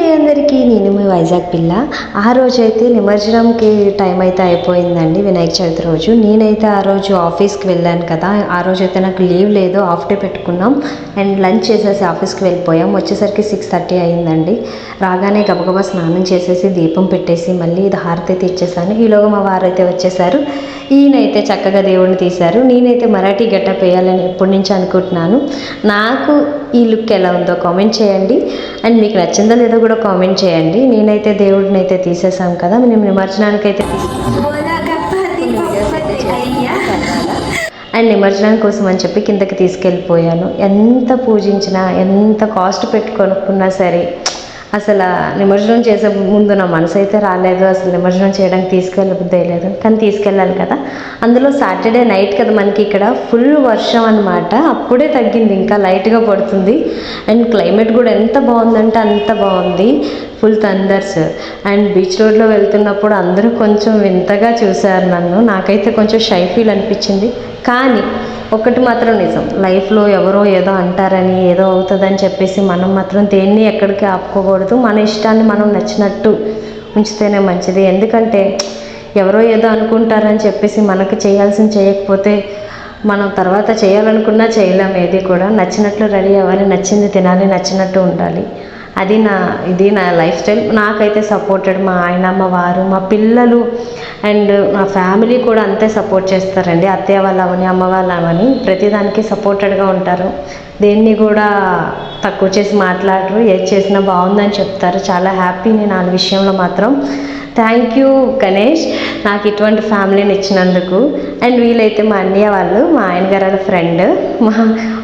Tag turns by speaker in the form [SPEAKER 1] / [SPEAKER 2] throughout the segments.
[SPEAKER 1] అండి అందరికీ, నేను మీ వైజాగ్ పిల్ల. ఆ రోజైతే నిమజ్జనంకి టైం అయితే అయిపోయిందండి, వినాయక చవితి రోజు. నేనైతే ఆ రోజు ఆఫీస్కి వెళ్ళాను కదా, ఆ రోజైతే నాకు లీవ్ లేదు, హాఫ్ డే పెట్టుకున్నాం. అండ్ లంచ్ చేసేసి ఆఫీస్కి వెళ్ళిపోయాం. వచ్చేసరికి 6:30 అయిందండి. రాగానే గబగబా స్నానం చేసేసి దీపం పెట్టేసి మళ్ళీ ఇది హారతి అయితే ఇచ్చేసాను. ఈలోగా మా వారు అయితే వచ్చేసారు. ఈయనైతే చక్కగా దేవుడిని తీశారు. నేనైతే మరాఠీ గెటప్ వేయాలని ఎప్పటి నుంచి అనుకుంటున్నాను. నాకు ఈ లుక్ ఎలా ఉందో కామెంట్ చేయండి. అండ్ మీకు నచ్చిందో లేదో కూడా కామెంట్ చేయండి. నేనైతే దేవుడిని అయితే తీసేసాం కదా, మేము నిమజ్జనానికి అయితే అండ్ నిమజ్జనం కోసం అని చెప్పి కిందకి తీసుకెళ్ళిపోయాను. ఎంత పూజించినా, ఎంత కాస్ట్ పెట్టుకొనుకున్నా సరే, అసలు నిమజ్జనం చేసే ముందు నా మనసు అయితే రాలేదు. అసలు నిమజ్జనం చేయడానికి తీసుకెళ్ళబుద్ధి లేదు, కానీ తీసుకెళ్ళాలి కదా. అందులో సాటర్డే నైట్ కదా, మనకి ఇక్కడ ఫుల్ వర్షం అనమాట. అప్పుడే తగ్గింది, ఇంకా లైట్గా పడుతుంది. అండ్ క్లైమేట్ కూడా ఎంత బాగుందంటే అంత బాగుంది, ఫుల్ థండర్స్. అండ్ బీచ్ రోడ్లో వెళ్తున్నప్పుడు అందరూ కొంచెం వింతగా చూశారు నన్ను. నాకైతే కొంచెం షై ఫీల్ అనిపించింది. కానీ ఒకటి మాత్రం నిజం, లైఫ్లో ఎవరో ఏదో అంటారని, ఏదో అవుతుందని చెప్పేసి మనం మాత్రం దేన్ని ఎక్కడికి ఆపుకోకూడదు. మన ఇష్టాన్ని మనం నచ్చినట్టు ఉంచితేనే మంచిది. ఎందుకంటే ఎవరో ఏదో అనుకుంటారని చెప్పేసి మనకు చేయాల్సింది చేయకపోతే మనం తర్వాత చేయాలనుకున్నా చేయలేం. ఏది కూడా నచ్చినట్లు రెడీ అవ్వాలి, నచ్చింది తినాలి, నచ్చినట్టు ఉండాలి. ఇది నా లైఫ్ స్టైల్. నాకైతే సపోర్టెడ్ మా ఆయన, మా వారు, మా పిల్లలు అండ్ నా ఫ్యామిలీ కూడా అంతే సపోర్ట్ చేస్తారండి. అత్తయ్య వాళ్ళు అవని, అమ్మ వాళ్ళు అవని ప్రతిదానికి సపోర్టెడ్గా ఉంటారు. దేన్ని కూడా తక్కువ చేసి మాట్లాడరు. ఏది చేసినా బాగుందని చెప్తారు. చాలా హ్యాపీ నేను ఆ విషయంలో మాత్రం. థ్యాంక్ యూ గణేష్, నాకు ఇటువంటి ఫ్యామిలీని ఇచ్చినందుకు. అండ్ వీలైతే మా అన్నయ్య వాళ్ళు, మా ఆయన గారి ఫ్రెండ్, మా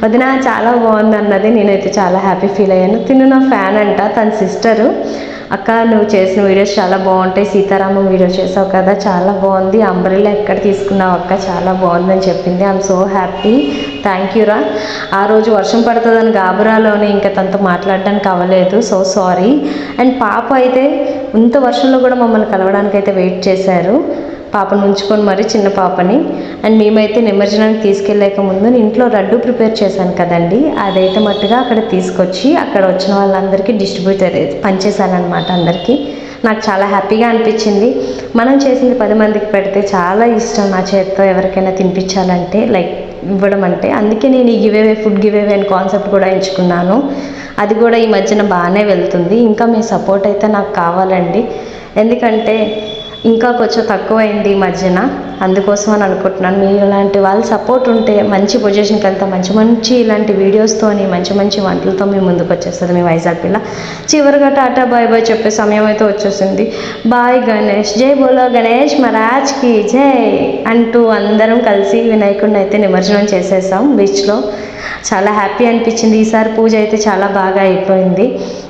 [SPEAKER 1] వదిన చాలా బాగుంది అన్నది. నేనైతే చాలా హ్యాపీ ఫీల్ అయ్యాను. తిను నా ఫ్యాన్ అంట, తన సిస్టరు. అక్క నువ్వు చేసిన వీడియోస్ చాలా బాగుంటాయి, సీతారామం వీడియో చేసావు కదా చాలా బాగుంది, అంబ్రెల్లా ఎక్కడ తీసుకున్నావు అక్క, చాలా బాగుందని చెప్పింది. I'm so happy, thank you రా. ఆ రోజు వర్షం పడుతుందని గాబరాలోనే ఇంకా తనతో మాట్లాడడానికి అవ్వలేదు, సో సారీ. అండ్ పాప అయితే ఇంత వర్షంలో కూడా మమ్మల్ని కలవడానికి అయితే వెయిట్ చేశారు. పాపను ఉంచుకొని మరి, చిన్న పాపని. అండ్ మేమైతే నిమజ్జనానికి తీసుకెళ్ళక ముందు నేను ఇంట్లో లడ్డు ప్రిపేర్ చేశాను కదండి, అదైతే మట్టుగా అక్కడ తీసుకొచ్చి అక్కడ వచ్చిన వాళ్ళందరికీ డిస్ట్రిబ్యూటర్ పనిచేశాను అనమాట అందరికీ. నాకు చాలా హ్యాపీగా అనిపించింది. మనం చేసింది 10 మందికి పెడితే చాలా ఇష్టం నా చేతితో ఎవరికైనా తినిపించాలంటే, లైక్ ఇవ్వడం అంటే. అందుకే నేను ఈ గివేవే, ఫుడ్ గివేవే అని కాన్సెప్ట్ కూడా ఎంచుకున్నాను. అది కూడా ఈ మధ్యన బాగానే వెళ్తుంది. ఇంకా మీ సపోర్ట్ అయితే నాకు కావాలండి, ఎందుకంటే ఇంకా కొంచెం తక్కువైంది ఈ మధ్యన, అందుకోసం అని అనుకుంటున్నాను. మీరు ఇలాంటి వాళ్ళ సపోర్ట్ ఉంటే మంచి పొజిషన్కి వెళ్తా, మంచి ఇలాంటి వీడియోస్తోని మంచి వంటలతో మీ ముందుకు వచ్చేస్తుంది మీ వైజాగ్ పిల్ల. చివరిగా టాటా బాయ్ బాయ్ చెప్పే సమయం అయితే వచ్చేసింది. బాయ్ గణేష్, జై బోలో గణేష్ మహారాజ్కి జై అంటూ అందరం కలిసి వినాయకుడిని అయితే నిమజ్జనం చేసేసాం బీచ్లో. చాలా హ్యాపీ అనిపించింది. ఈసారి పూజ అయితే చాలా బాగా అయిపోయింది.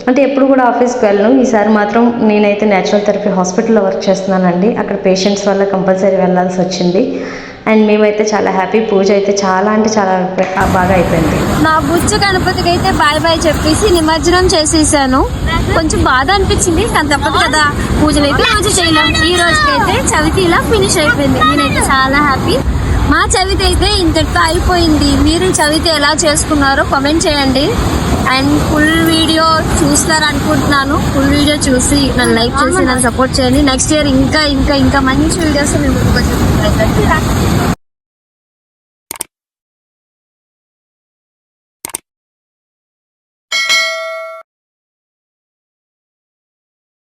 [SPEAKER 1] అంటే ఎప్పుడు కూడా ఆఫీస్కి వెళ్ళను, ఈసారి మాత్రం నేనైతే న్యాచురల్ థెరపీ హాస్పిటల్లో వర్క్ చేస్తున్నానండి. అక్కడ పేషెంట్స్ వల్ల కంపల్సరీ వెళ్ళాల్సి వచ్చింది. అండ్ మేమైతే చాలా హ్యాపీ. పూజ అయితే చాలా అంటే చాలా బాగా అయిపోయింది.
[SPEAKER 2] నా బుచ్చు గణపతికి అయితే బాయ్ బాయ్ చెప్పేసి నిమజ్జనం చేసేసాను. కొంచెం బాధ అనిపించింది, కానీ తప్పదు కదా, పూజలు అయితే రోజు చేయలేం. ఈ రోజుకైతే చవితి ఇలా ఫినిష్ అయిపోయింది. నేనైతే చాలా హ్యాపీ. మా చవితి అయితే ఇంతటితో అయిపోయింది. మీరు చవితి ఎలా చేసుకున్నారో కామెంట్ చేయండి. అండ్ ఫుల్ వీడియో చూస్తారనుకుంటున్నాను. ఫుల్ వీడియో చూసి నన్ను లైక్ చేసి నన్ను సపోర్ట్ చేయండి. నెక్స్ట్ ఇయర్ ఇంకా మంచి వీడియోస్ మేము ముందుకు వచ్చి